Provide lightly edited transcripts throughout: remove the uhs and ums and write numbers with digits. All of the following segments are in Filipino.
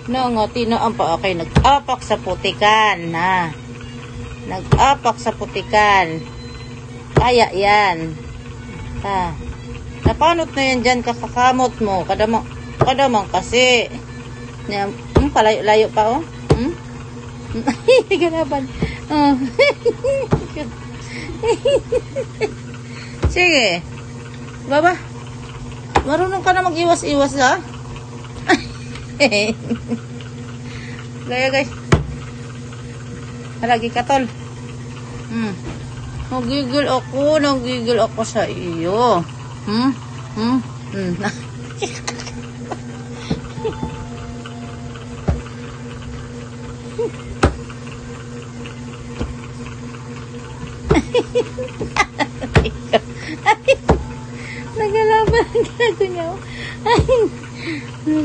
Nangati na ang pa. Okay, nag-apak sa putikan. Ha? Nag-apak sa putikan. Kaya yan. Ha? Napanot na yan dyan kakakamot mo. Kadamang kasi. Palayo-layo pa, oh. Hindi ka naban. Oh. Sige. Baba. Marunong ka na mag-iwas-iwas, ha? Gaya, guys. Lagi ka, tol. Nagigil ako sa iyo. Nagalaban ang gago niya.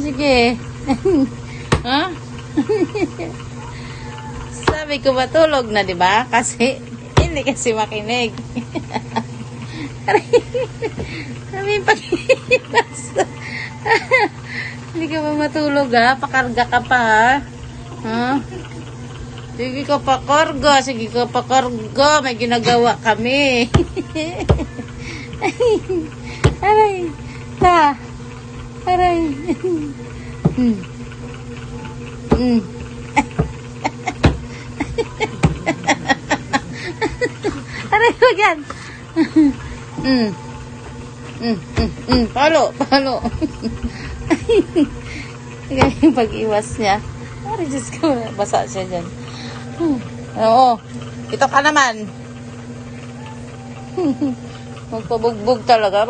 Sige. Ha? Sabi ko matulog na, di ba? Kasi hindi kasi makinig. Kami pag-iwas. Hindi ka ba matulog, ha? Pakarga ka pa, ha? Sige ka pakarga. Sige ka pakarga. May ginagawa kami. Aray. Ha? Aray. Aray ko yan. Palo. Yung pag-iwas niya. Aray, Diyos ko. Basa siya dyan. Oo. Ito ka naman. Magpabugbog talaga.